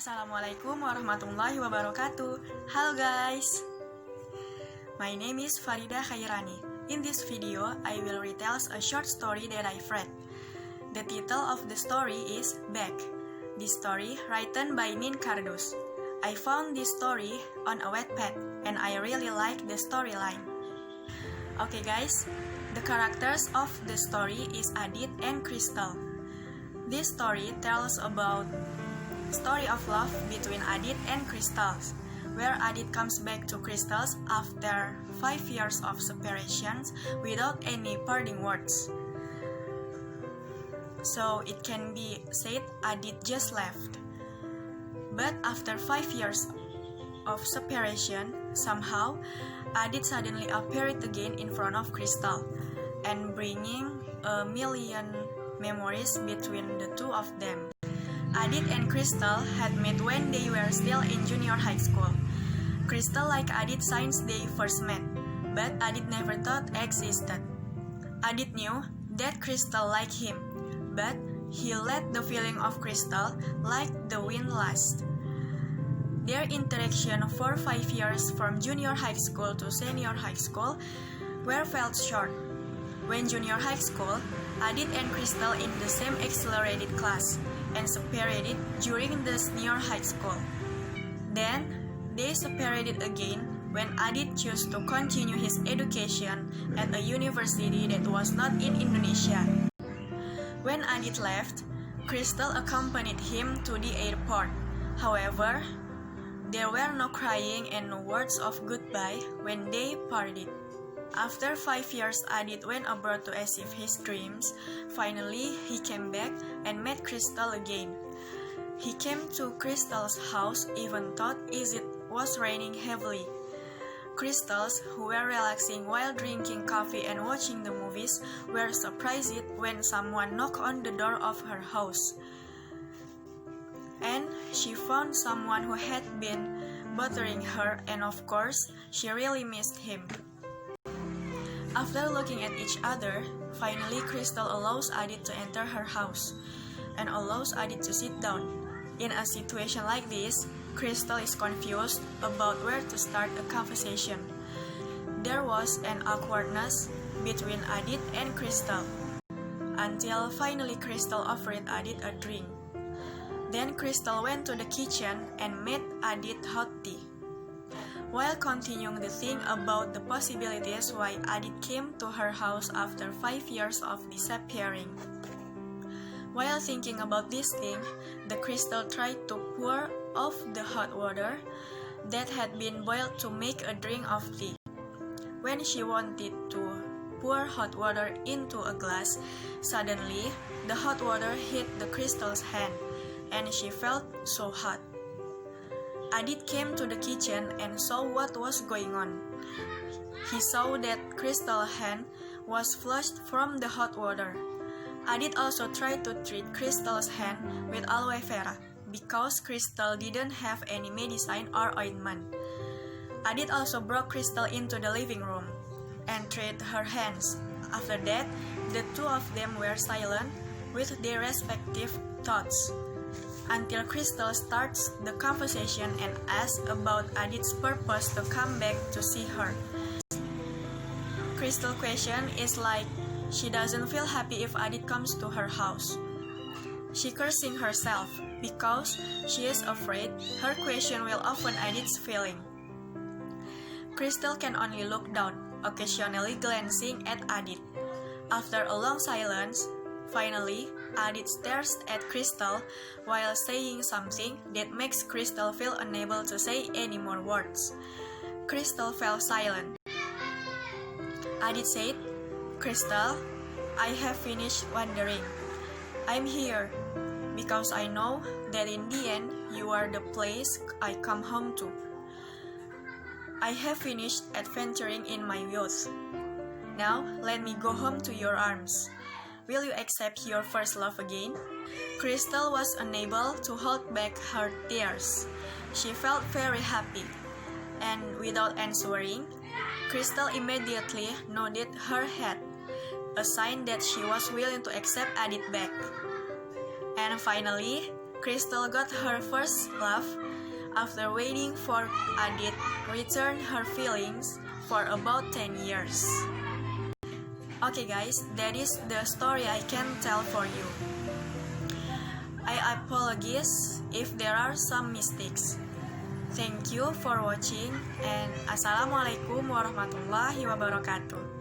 Assalamualaikum warahmatullahi wabarakatuh. Halo guys, my name is Faridah Khairani. In this video, I will retell a short story that I've read. The title of the story is Back. This story written by Min Kardus. I found this story on a Wattpad and I really like the storyline. Okay guys, the characters of the story is Adit and Crystal. This story tells about story of love between Adit and Crystal, where Adit comes back to Crystal after 5 years of separation without any parting words. So it can be said Adit just left. But after 5 years of separation, somehow Adit suddenly appeared again in front of Crystal and bringing a million memories between the two of them. Adit and Crystal had met when they were still in junior high school. Crystal liked Adit since they first met, but Adit never thought existed. Adit knew that Crystal liked him, but he let the feeling of Crystal like the wind last. Their interaction for 5 years from junior high school to senior high school were felt short. When junior high school, Adit and Crystal in the same accelerated class and separated during the senior high school. Then, they separated again when Adit chose to continue his education at a university that was not in Indonesia. When Adit left, Crystal accompanied him to the airport. However, there were no crying and no words of goodbye when they parted. After 5 years, Adit went abroad to achieve his dreams. Finally, he came back and met Crystal again. He came to Crystal's house even though it was raining heavily. Crystals, who were relaxing while drinking coffee and watching the movies, were surprised when someone knocked on the door of her house. And she found someone who had been bothering her, and of course, she really missed him. After looking at each other, finally Crystal allows Adit to enter her house and allows Adit to sit down. In a situation like this, Crystal is confused about where to start a conversation. There was an awkwardness between Adit and Crystal, until finally Crystal offered Adit a drink. Then Crystal went to the kitchen and made Adit hot tea. While continuing to think about the possibilities why Adit came to her house after 5 years of disappearing. While thinking about this thing, the Crystal tried to pour off the hot water that had been boiled to make a drink of tea. When she wanted to pour hot water into a glass, suddenly the hot water hit the Crystal's hand, and she felt so hot. Adit came to the kitchen and saw what was going on. He saw that Crystal's hand was flushed from the hot water. Adit also tried to treat Crystal's hand with aloe vera because Crystal didn't have any medicine or ointment. Adit also brought Crystal into the living room and treated her hands. After that, the two of them were silent with their respective thoughts, until Crystal starts the conversation and asks about Adit's purpose to come back to see her. Crystal's question is like she doesn't feel happy if Adit comes to her house. She cursing herself because she is afraid her question will offend Adit's feeling. Crystal can only look down, occasionally glancing at Adit. After a long silence, finally, Adit stares at Crystal while saying something that makes Crystal feel unable to say any more words. Crystal fell silent. Adit said, "Crystal, I have finished wondering. I'm here because I know that in the end you are the place I come home to. I have finished adventuring in my youth. Now let me go home to your arms. Will you accept your first love again?" Crystal was unable to hold back her tears. She felt very happy, and without answering, Crystal immediately nodded her head, a sign that she was willing to accept Adit back. And finally, Crystal got her first love after waiting for Adit return her feelings for about 10 years. Okay guys, that is the story I can tell for you. I apologize if there are some mistakes. Thank you for watching and Assalamualaikum warahmatullahi wabarakatuh.